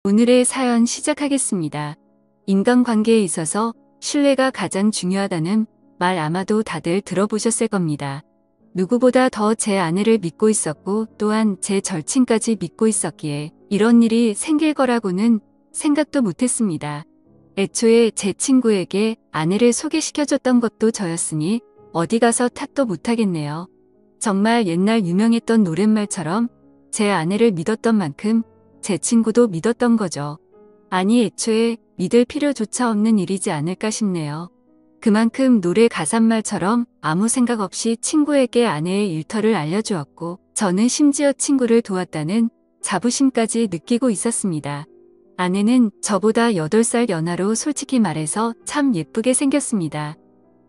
오늘의 사연 시작하겠습니다. 인간관계에 있어서 신뢰가 가장 중요하다는 말 아마도 다들 들어보셨을 겁니다. 누구보다 더 제 아내를 믿고 있었고 또한 제 절친까지 믿고 있었기에 이런 일이 생길 거라고는 생각도 못했습니다. 애초에 제 친구에게 아내를 소개시켜줬던 것도 저였으니 어디 가서 탓도 못하겠네요. 정말 옛날 유명했던 노랫말처럼 제 아내를 믿었던 만큼 제 친구도 믿었던 거죠. 아니 애초에 믿을 필요조차 없는 일이지 않을까 싶네요. 그만큼 노래 가사말처럼 아무 생각 없이 친구에게 아내의 일터를 알려주었고 저는 심지어 친구를 도왔다는 자부심까지 느끼고 있었습니다. 아내는 저보다 8살 연하로 솔직히 말해서 참 예쁘게 생겼습니다.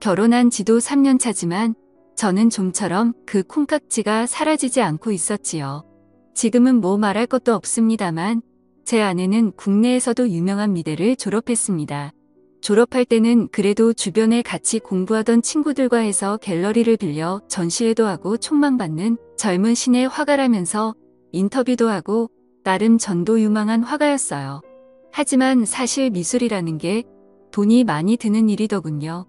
결혼한 지도 3년 차지만 저는 좀처럼 그 콩깍지가 사라지지 않고 있었지요. 지금은 뭐 말할 것도 없습니다만 제 아내는 국내에서도 유명한 미대를 졸업했습니다. 졸업할 때는 그래도 주변에 같이 공부하던 친구들과 해서 갤러리를 빌려 전시회도 하고 촉망받는 젊은 신의 화가라면서 인터뷰도 하고 나름 전도유망한 화가였어요. 하지만 사실 미술이라는 게 돈이 많이 드는 일이더군요.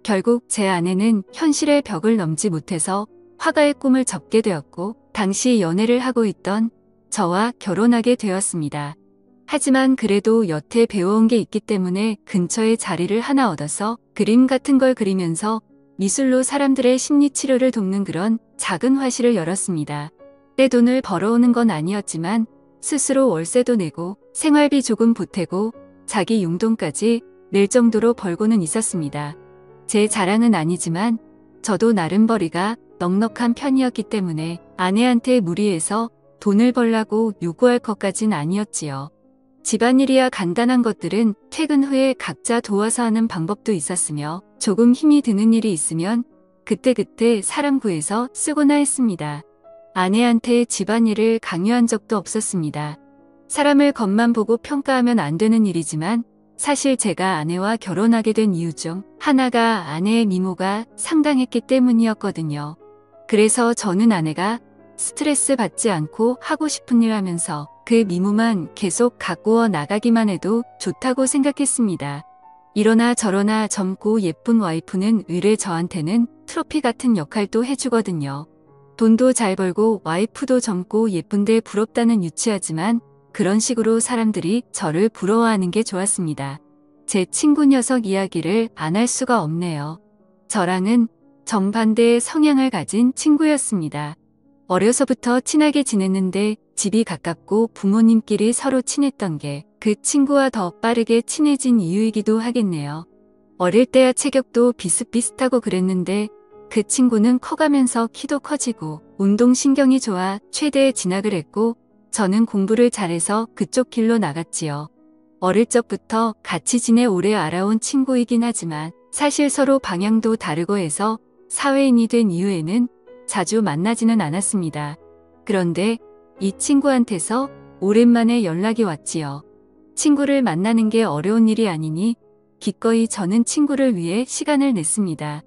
결국 제 아내는 현실의 벽을 넘지 못해서 화가의 꿈을 접게 되었고 당시 연애를 하고 있던 저와 결혼하게 되었습니다. 하지만 그래도 여태 배워온 게 있기 때문에 근처에 자리를 하나 얻어서 그림 같은 걸 그리면서 미술로 사람들의 심리치료를 돕는 그런 작은 화실을 열었습니다. 내 돈을 벌어오는 건 아니었지만 스스로 월세도 내고 생활비 조금 보태고 자기 용돈까지 낼 정도로 벌고는 있었습니다. 제 자랑은 아니지만 저도 나름 벌이가 넉넉한 편이었기 때문에 아내한테 무리해서 돈을 벌라고 요구할 것까진 아니었지요. 집안일이야 간단한 것들은 퇴근 후에 각자 도와서 하는 방법도 있었으며 조금 힘이 드는 일이 있으면 그때그때 사람 구해서 쓰거나 했습니다. 아내한테 집안일을 강요한 적도 없었습니다. 사람을 겉만 보고 평가하면 안 되는 일이지만 사실 제가 아내와 결혼하게 된 이유 중 하나가 아내의 미모가 상당했기 때문이었거든요. 그래서 저는 아내가 스트레스 받지 않고 하고 싶은 일 하면서 그 미모만 계속 가꾸어 나가기만 해도 좋다고 생각했습니다. 이러나 저러나 젊고 예쁜 와이프는 의뢰 저한테는 트로피 같은 역할도 해주거든요. 돈도 잘 벌고 와이프도 젊고 예쁜데 부럽다는 유치하지만 그런 식으로 사람들이 저를 부러워하는 게 좋았습니다. 제 친구 녀석 이야기를 안 할 수가 없네요. 저랑은 정반대의 성향을 가진 친구였습니다. 어려서부터 친하게 지냈는데 집이 가깝고 부모님끼리 서로 친했던 게 그 친구와 더 빠르게 친해진 이유이기도 하겠네요. 어릴 때야 체격도 비슷비슷하고 그랬는데 그 친구는 커가면서 키도 커지고 운동신경이 좋아 최대에 진학을 했고 저는 공부를 잘해서 그쪽 길로 나갔지요. 어릴 적부터 같이 지내 오래 알아온 친구이긴 하지만 사실 서로 방향도 다르고 해서 사회인이 된 이후에는 자주 만나지는 않았습니다. 그런데 이 친구한테서 오랜만에 연락이 왔지요. 친구를 만나는 게 어려운 일이 아니니 기꺼이 저는 친구를 위해 시간을 냈습니다.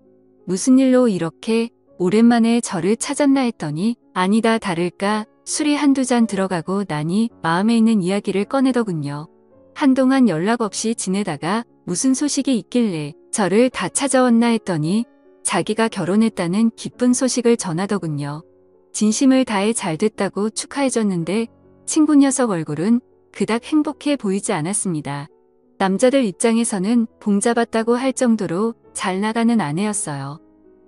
무슨 일로 이렇게 오랜만에 저를 찾았나 했더니 아니다 다를까 술이 한두 잔 들어가고 나니 마음에 있는 이야기를 꺼내더군요. 한동안 연락 없이 지내다가 무슨 소식이 있길래 저를 다 찾아왔나 했더니 자기가 결혼했다는 기쁜 소식을 전하더군요. 진심을 다해 잘 됐다고 축하해줬는데 친구 녀석 얼굴은 그닥 행복해 보이지 않았습니다. 남자들 입장에서는 봉잡았다고 할 정도로 잘 나가는 아내였어요.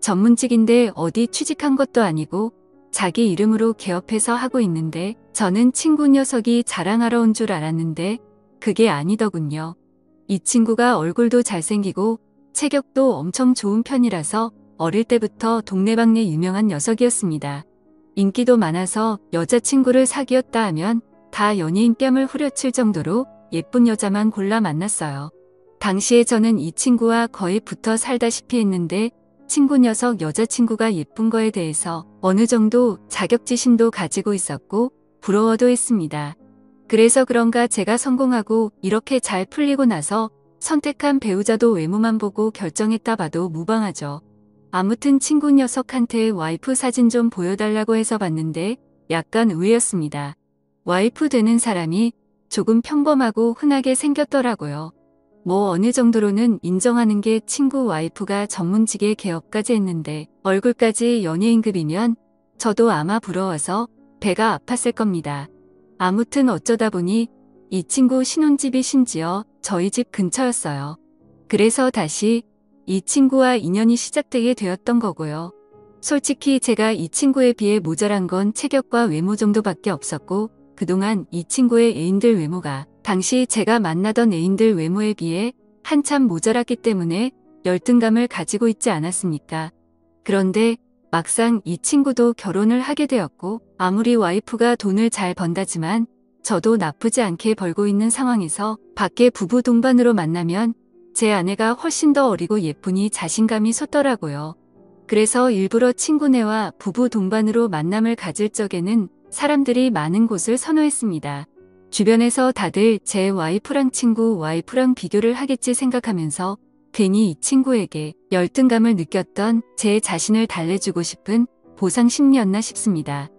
전문직인데 어디 취직한 것도 아니고 자기 이름으로 개업해서 하고 있는데 저는 친구 녀석이 자랑하러 온 줄 알았는데 그게 아니더군요. 이 친구가 얼굴도 잘생기고 체격도 엄청 좋은 편이라서 어릴 때부터 동네방네 유명한 녀석이었습니다. 인기도 많아서 여자친구를 사귀었다 하면 다 연예인 뺨을 후려칠 정도로 예쁜 여자만 골라 만났어요. 당시에 저는 이 친구와 거의 붙어 살다시피 했는데 친구 녀석 여자친구가 예쁜 거에 대해서 어느 정도 자격지심도 가지고 있었고 부러워도 했습니다. 그래서 그런가 제가 성공하고 이렇게 잘 풀리고 나서 선택한 배우자도 외모만 보고 결정했다 봐도 무방하죠. 아무튼 친구 녀석한테 와이프 사진 좀 보여달라고 해서 봤는데 약간 의외였습니다. 와이프 되는 사람이 조금 평범하고 흔하게 생겼더라고요. 뭐 어느 정도로는 인정하는 게 친구 와이프가 전문직의 개업까지 했는데 얼굴까지 연예인급이면 저도 아마 부러워서 배가 아팠을 겁니다. 아무튼 어쩌다 보니 이 친구 신혼집이 심지어 저희 집 근처였어요. 그래서 다시 이 친구와 인연이 시작되게 되었던 거고요. 솔직히 제가 이 친구에 비해 모자란 건 체격과 외모 정도밖에 없었고 그동안 이 친구의 애인들 외모가 당시 제가 만나던 애인들 외모에 비해 한참 모자랐기 때문에 열등감을 가지고 있지 않았습니까? 그런데 막상 이 친구도 결혼을 하게 되었고 아무리 와이프가 돈을 잘 번다지만 저도 나쁘지 않게 벌고 있는 상황에서 밖에 부부 동반으로 만나면 제 아내가 훨씬 더 어리고 예쁘니 자신감이 솟더라고요. 그래서 일부러 친구네와 부부 동반으로 만남을 가질 적에는 사람들이 많은 곳을 선호했습니다. 주변에서 다들 제 와이프랑 친구 와이프랑 비교를 하겠지 생각하면서 괜히 이 친구에게 열등감을 느꼈던 제 자신을 달래주고 싶은 보상 심리였나 싶습니다.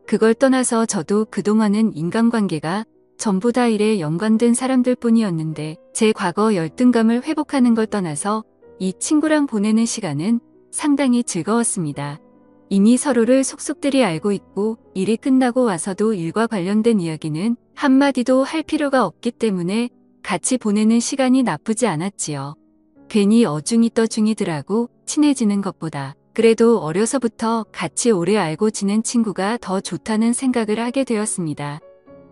그걸 떠나서 저도 그동안은 인간관계가 전부 다 일에 연관된 사람들 뿐이었는데 제 과거 열등감을 회복하는 걸 떠나서 이 친구랑 보내는 시간은 상당히 즐거웠습니다. 이미 서로를 속속들이 알고 있고 일이 끝나고 와서도 일과 관련된 이야기는 한마디도 할 필요가 없기 때문에 같이 보내는 시간이 나쁘지 않았지요. 괜히 어중이 떠중이들하고 친해지는 것보다 그래도 어려서부터 같이 오래 알고 지낸 친구가 더 좋다는 생각을 하게 되었습니다.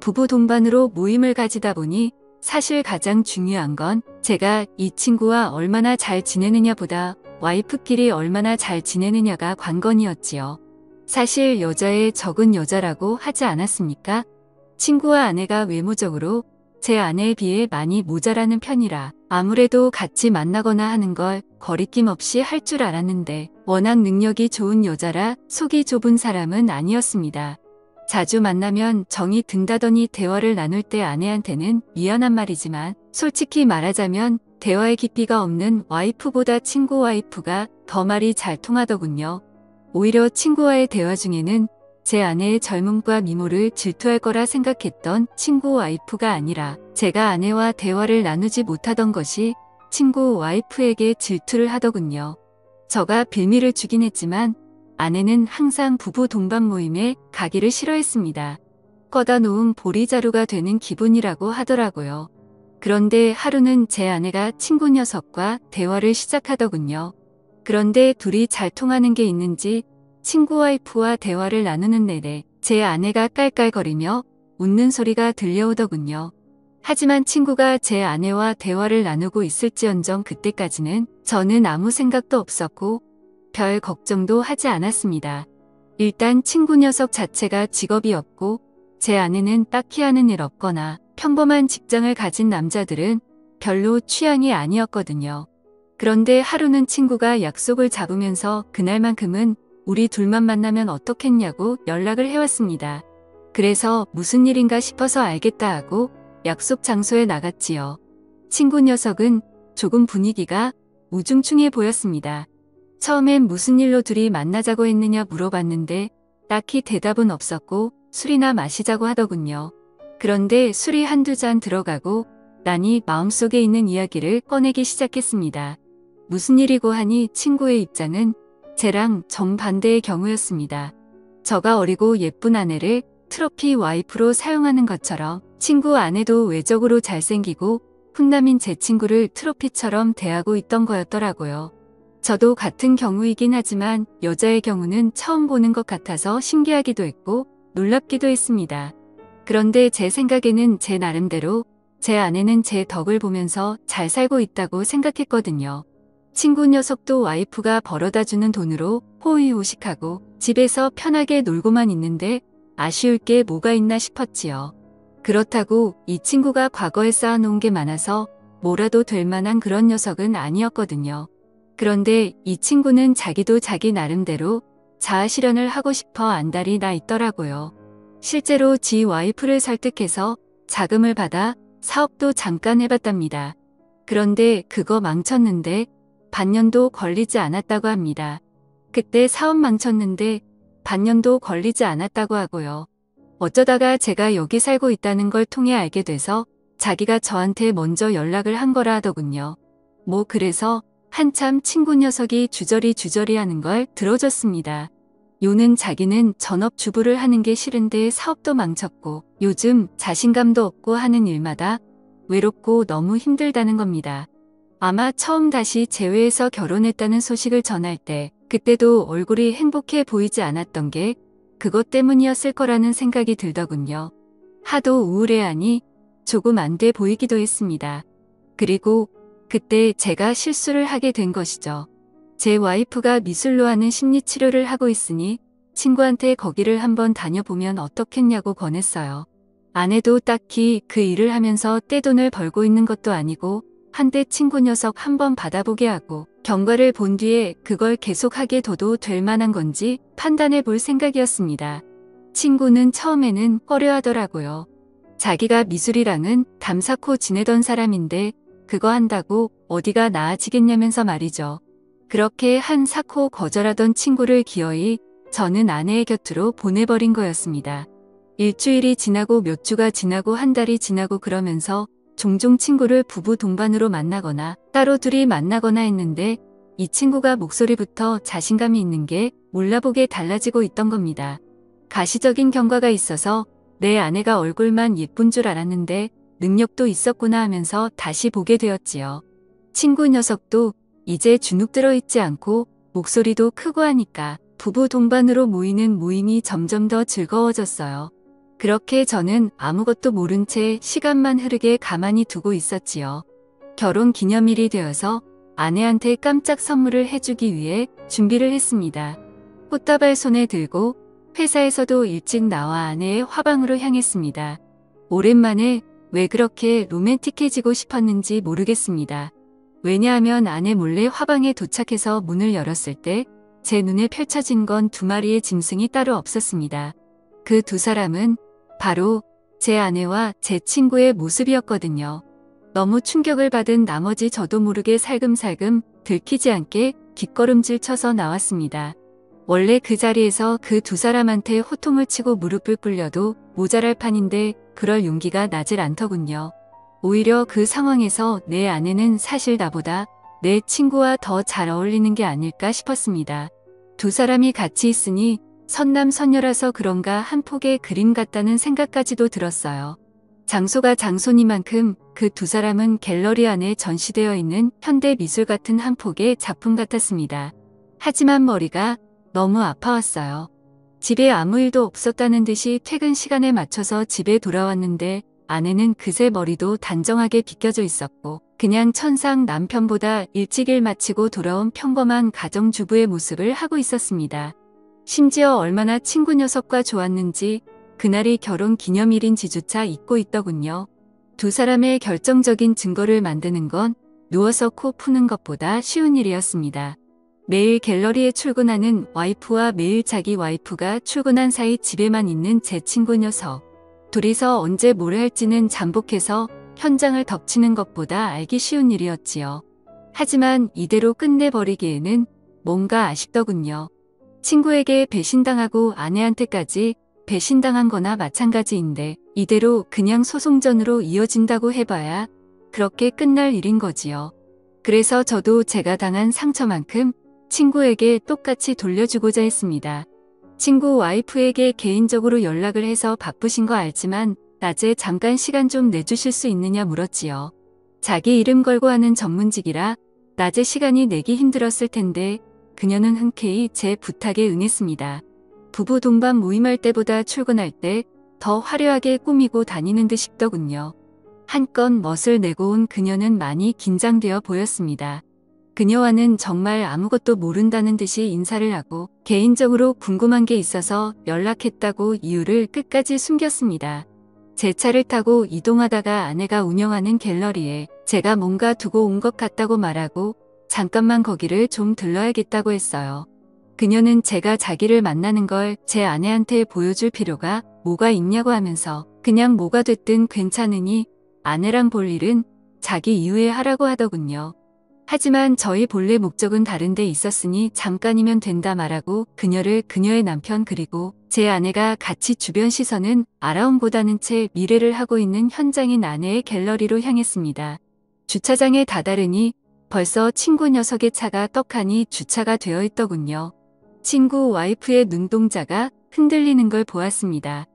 부부 동반으로 모임을 가지다 보니 사실 가장 중요한 건 제가 이 친구와 얼마나 잘 지내느냐보다 와이프끼리 얼마나 잘 지내느냐가 관건이었지요. 사실 여자의 적은 여자라고 하지 않았습니까? 친구와 아내가 외모적으로 제 아내에 비해 많이 모자라는 편이라 아무래도 같이 만나거나 하는 걸 거리낌 없이 할 줄 알았는데 워낙 능력이 좋은 여자라 속이 좁은 사람은 아니었습니다. 자주 만나면 정이 든다더니 대화를 나눌 때 아내한테는 미안한 말이지만 솔직히 말하자면 대화의 깊이가 없는 와이프보다 친구 와이프가 더 말이 잘 통하더군요. 오히려 친구와의 대화 중에는 제 아내의 젊음과 미모를 질투할 거라 생각했던 친구 와이프가 아니라 제가 아내와 대화를 나누지 못하던 것이 친구 와이프에게 질투를 하더군요. 저가 빌미를 주긴 했지만 아내는 항상 부부 동반 모임에 가기를 싫어했습니다. 꺼다 놓은 보리자루가 되는 기분이라고 하더라고요. 그런데 하루는 제 아내가 친구 녀석과 대화를 시작하더군요. 그런데 둘이 잘 통하는 게 있는지 친구 와이프와 대화를 나누는 내내 제 아내가 깔깔거리며 웃는 소리가 들려오더군요. 하지만 친구가 제 아내와 대화를 나누고 있을지언정 그때까지는 저는 아무 생각도 없었고 별 걱정도 하지 않았습니다. 일단 친구 녀석 자체가 직업이 없고 제 아내는 딱히 하는 일 없거나 평범한 직장을 가진 남자들은 별로 취향이 아니었거든요. 그런데 하루는 친구가 약속을 잡으면서 그날만큼은 우리 둘만 만나면 어떻겠냐고 연락을 해왔습니다. 그래서 무슨 일인가 싶어서 알겠다 하고 약속 장소에 나갔지요. 친구 녀석은 조금 분위기가 우중충해 보였습니다. 처음엔 무슨 일로 둘이 만나자고 했느냐 물어봤는데 딱히 대답은 없었고 술이나 마시자고 하더군요. 그런데 술이 한두 잔 들어가고 나니 마음속에 있는 이야기를 꺼내기 시작했습니다. 무슨 일이고 하니 친구의 입장은 쟤랑 정반대의 경우였습니다. 저가 어리고 예쁜 아내를 트로피 와이프로 사용하는 것처럼 친구 아내도 외적으로 잘생기고 훈남인 제 친구를 트로피처럼 대하고 있던 거였더라고요. 저도 같은 경우이긴 하지만 여자의 경우는 처음 보는 것 같아서 신기하기도 했고 놀랍기도 했습니다. 그런데 제 생각에는 제 나름대로 제 아내는 제 덕을 보면서 잘 살고 있다고 생각했거든요. 친구 녀석도 와이프가 벌어다주는 돈으로 호의호식하고 집에서 편하게 놀고만 있는데 아쉬울 게 뭐가 있나 싶었지요. 그렇다고 이 친구가 과거에 쌓아놓은 게 많아서 뭐라도 될 만한 그런 녀석은 아니었거든요. 그런데 이 친구는 자기도 자기 나름대로 자아실현을 하고 싶어 안달이 나 있더라고요. 실제로 지 와이프를 설득해서 자금을 받아 사업도 잠깐 해봤답니다. 그런데 그거 망쳤는데 반년도 걸리지 않았다고 합니다. 그때 사업 망쳤는데 반년도 걸리지 않았다고 하고요. 어쩌다가 제가 여기 살고 있다는 걸 통해 알게 돼서 자기가 저한테 먼저 연락을 한 거라 하더군요. 뭐 그래서 한참 친구 녀석이 주저리 하는 걸 들어줬습니다. 요는 자기는 전업주부를 하는 게 싫은데 사업도 망쳤고 요즘 자신감도 없고 하는 일마다 외롭고 너무 힘들다는 겁니다. 아마 처음 다시 재회해서 결혼했다는 소식을 전할 때 그때도 얼굴이 행복해 보이지 않았던 게 그것 때문이었을 거라는 생각이 들더군요. 하도 우울해하니 조금 안 돼 보이기도 했습니다. 그리고 그때 제가 실수를 하게 된 것이죠. 제 와이프가 미술로 하는 심리치료를 하고 있으니 친구한테 거기를 한번 다녀보면 어떻겠냐고 권했어요. 아내도 딱히 그 일을 하면서 떼돈을 벌고 있는 것도 아니고 한때 친구 녀석 한번 받아보게 하고 경과를 본 뒤에 그걸 계속하게 둬도 될 만한 건지 판단해 볼 생각이었습니다. 친구는 처음에는 꺼려하더라고요. 자기가 미술이랑은 담사코 지내던 사람인데 그거 한다고 어디가 나아지겠냐면서 말이죠. 그렇게 한사코 거절하던 친구를 기어이 저는 아내의 곁으로 보내버린 거였습니다. 일주일이 지나고 몇 주가 지나고 한 달이 지나고 그러면서 종종 친구를 부부 동반으로 만나거나 따로 둘이 만나거나 했는데 이 친구가 목소리부터 자신감이 있는 게 몰라보게 달라지고 있던 겁니다. 가시적인 경과가 있어서 내 아내가 얼굴만 예쁜 줄 알았는데 능력도 있었구나 하면서 다시 보게 되었지요. 친구 녀석도 이제 주눅 들어 있지 않고 목소리도 크고 하니까 부부 동반으로 모이는 모임이 점점 더 즐거워졌어요. 그렇게 저는 아무것도 모른 채 시간만 흐르게 가만히 두고 있었지요. 결혼 기념일이 되어서 아내한테 깜짝 선물을 해주기 위해 준비를 했습니다. 꽃다발 손에 들고 회사에서도 일찍 나와 아내의 화방으로 향했습니다. 오랜만에 왜 그렇게 로맨틱해지고 싶었는지 모르겠습니다. 왜냐하면 아내 몰래 화방에 도착해서 문을 열었을 때 제 눈에 펼쳐진 건 두 마리의 짐승이 따로 없었습니다. 그 두 사람은 바로 제 아내와 제 친구의 모습이었거든요. 너무 충격을 받은 나머지 저도 모르게 살금살금 들키지 않게 뒷걸음질 쳐서 나왔습니다. 원래 그 자리에서 그 두 사람한테 호통을 치고 무릎을 꿇려도 모자랄 판인데 그럴 용기가 나질 않더군요. 오히려 그 상황에서 내 아내는 사실 나보다 내 친구와 더 잘 어울리는 게 아닐까 싶었습니다. 두 사람이 같이 있으니 선남선녀라서 그런가 한 폭의 그림 같다는 생각까지도 들었어요. 장소가 장소니만큼 그 두 사람은 갤러리 안에 전시되어 있는 현대 미술 같은 한 폭의 작품 같았습니다. 하지만 머리가 너무 아파왔어요. 집에 아무 일도 없었다는 듯이 퇴근 시간에 맞춰서 집에 돌아왔는데 아내는 그새 머리도 단정하게 빗겨져 있었고 그냥 천상 남편보다 일찍 일 마치고 돌아온 평범한 가정주부의 모습을 하고 있었습니다. 심지어 얼마나 친구 녀석과 좋았는지 그날이 결혼 기념일인지조차 잊고 있더군요. 두 사람의 결정적인 증거를 만드는 건 누워서 코 푸는 것보다 쉬운 일이었습니다. 매일 갤러리에 출근하는 와이프와 매일 자기 와이프가 출근한 사이 집에만 있는 제 친구 녀석. 둘이서 언제 뭘 할지는 잠복해서 현장을 덮치는 것보다 알기 쉬운 일이었지요. 하지만 이대로 끝내버리기에는 뭔가 아쉽더군요. 친구에게 배신당하고 아내한테까지 배신당한 거나 마찬가지인데 이대로 그냥 소송전으로 이어진다고 해봐야 그렇게 끝날 일인 거지요. 그래서 저도 제가 당한 상처만큼 친구에게 똑같이 돌려주고자 했습니다. 친구 와이프에게 개인적으로 연락을 해서 바쁘신 거 알지만 낮에 잠깐 시간 좀 내주실 수 있느냐 물었지요. 자기 이름 걸고 하는 전문직이라 낮에 시간이 내기 힘들었을 텐데 그녀는 흔쾌히 제 부탁에 응했습니다. 부부 동반 모임할 때보다 출근할 때 더 화려하게 꾸미고 다니는 듯 싶더군요. 한껏 멋을 내고 온 그녀는 많이 긴장되어 보였습니다. 그녀와는 정말 아무것도 모른다는 듯이 인사를 하고 개인적으로 궁금한 게 있어서 연락했다고 이유를 끝까지 숨겼습니다. 제 차를 타고 이동하다가 아내가 운영하는 갤러리에 제가 뭔가 두고 온 것 같다고 말하고 잠깐만 거기를 좀 들러야겠다고 했어요. 그녀는 제가 자기를 만나는 걸 제 아내한테 보여줄 필요가 뭐가 있냐고 하면서 그냥 뭐가 됐든 괜찮으니 아내랑 볼 일은 자기 이후에 하라고 하더군요. 하지만 저희 본래 목적은 다른 데 있었으니 잠깐이면 된다 말하고 그녀를 그녀의 남편 그리고 제 아내가 같이 주변 시선은 아라운보다는 채 미래를 하고 있는 현장인 아내의 갤러리로 향했습니다. 주차장에 다다르니 벌써 친구 녀석의 차가 떡하니 주차가 되어 있더군요. 친구 와이프의 눈동자가 흔들리는 걸 보았습니다.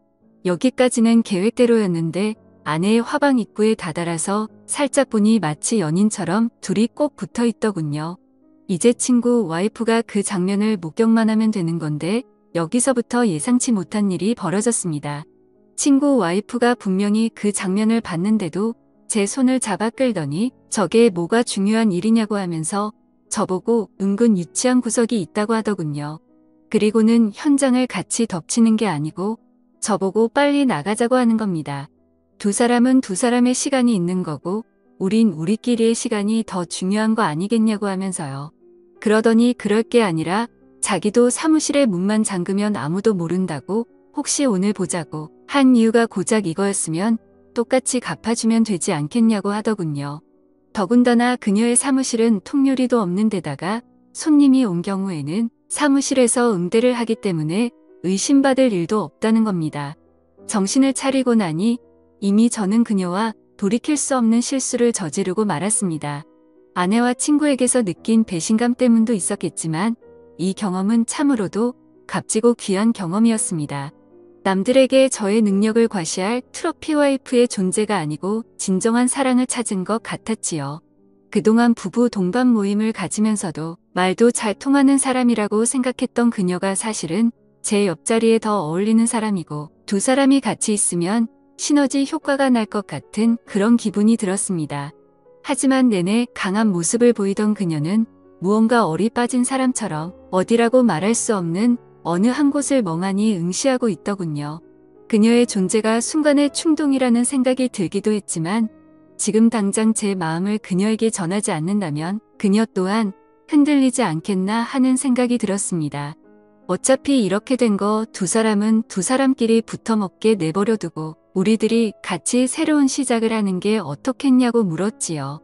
여기까지는 계획대로였는데 아내의 화방 입구에 다다라서 살짝 보니 마치 연인처럼 둘이 꼭 붙어 있더군요. 이제 친구 와이프가 그 장면을 목격만 하면 되는 건데 여기서부터 예상치 못한 일이 벌어졌습니다. 친구 와이프가 분명히 그 장면을 봤는데도 제 손을 잡아 끌더니 저게 뭐가 중요한 일이냐고 하면서 저보고 은근 유치한 구석이 있다고 하더군요. 그리고는 현장을 같이 덮치는 게 아니고 저보고 빨리 나가자고 하는 겁니다. 두 사람은 두 사람의 시간이 있는 거고 우린 우리끼리의 시간이 더 중요한 거 아니겠냐고 하면서요. 그러더니 그럴 게 아니라 자기도 사무실에 문만 잠그면 아무도 모른다고 혹시 오늘 보자고 한 이유가 고작 이거였으면 똑같이 갚아주면 되지 않겠냐고 하더군요. 더군다나 그녀의 사무실은 통유리도 없는 데다가 손님이 온 경우에는 사무실에서 응대를 하기 때문에 의심받을 일도 없다는 겁니다. 정신을 차리고 나니 이미 저는 그녀와 돌이킬 수 없는 실수를 저지르고 말았습니다. 아내와 친구에게서 느낀 배신감 때문도 있었겠지만 이 경험은 참으로도 값지고 귀한 경험이었습니다. 남들에게 저의 능력을 과시할 트로피 와이프의 존재가 아니고 진정한 사랑을 찾은 것 같았지요. 그동안 부부 동반 모임을 가지면서도 말도 잘 통하는 사람이라고 생각했던 그녀가 사실은 제 옆자리에 더 어울리는 사람이고 두 사람이 같이 있으면 시너지 효과가 날 것 같은 그런 기분이 들었습니다. 하지만 내내 강한 모습을 보이던 그녀는 무언가 얼이 빠진 사람처럼 어디라고 말할 수 없는 어느 한 곳을 멍하니 응시하고 있더군요. 그녀의 존재가 순간의 충동이라는 생각이 들기도 했지만 지금 당장 제 마음을 그녀에게 전하지 않는다면 그녀 또한 흔들리지 않겠나 하는 생각이 들었습니다. 어차피 이렇게 된 거 두 사람은 두 사람끼리 붙어먹게 내버려두고 우리들이 같이 새로운 시작을 하는 게 어떻겠냐고 물었지요.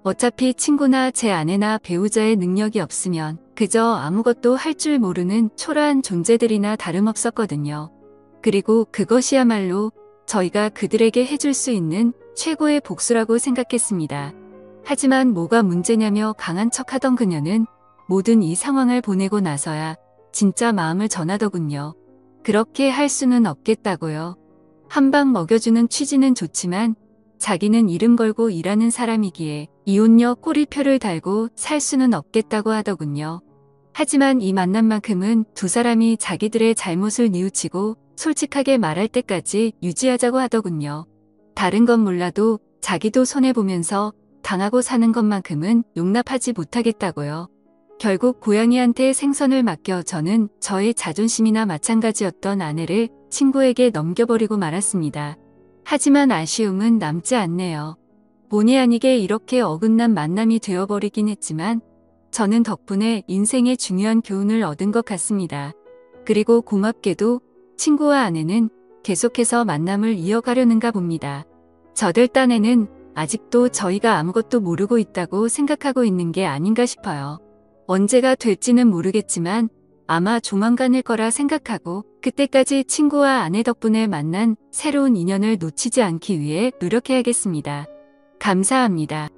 어차피 친구나 제 아내나 배우자의 능력이 없으면 그저 아무것도 할 줄 모르는 초라한 존재들이나 다름없었거든요. 그리고 그것이야말로 저희가 그들에게 해줄 수 있는 최고의 복수라고 생각했습니다. 하지만 뭐가 문제냐며 강한 척하던 그녀는 모든 이 상황을 보내고 나서야 진짜 마음을 전하더군요. 그렇게 할 수는 없겠다고요. 한 방 먹여주는 취지는 좋지만 자기는 이름 걸고 일하는 사람이기에 이혼녀 꼬리표를 달고 살 수는 없겠다고 하더군요. 하지만 이 만남만큼은 두 사람이 자기들의 잘못을 뉘우치고 솔직하게 말할 때까지 유지하자고 하더군요. 다른 건 몰라도 자기도 손해보면서 당하고 사는 것만큼은 용납하지 못하겠다고요. 결국 고양이한테 생선을 맡겨 저는 저의 자존심이나 마찬가지였던 아내를 친구에게 넘겨버리고 말았습니다. 하지만 아쉬움은 남지 않네요. 본의 아니게 이렇게 어긋난 만남이 되어버리긴 했지만 저는 덕분에 인생의 중요한 교훈을 얻은 것 같습니다. 그리고 고맙게도 친구와 아내는 계속해서 만남을 이어가려는가 봅니다. 저들 딴에는 아직도 저희가 아무것도 모르고 있다고 생각하고 있는 게 아닌가 싶어요. 언제가 될지는 모르겠지만 아마 조만간일 거라 생각하고 그때까지 친구와 아내 덕분에 만난 새로운 인연을 놓치지 않기 위해 노력해야겠습니다. 감사합니다.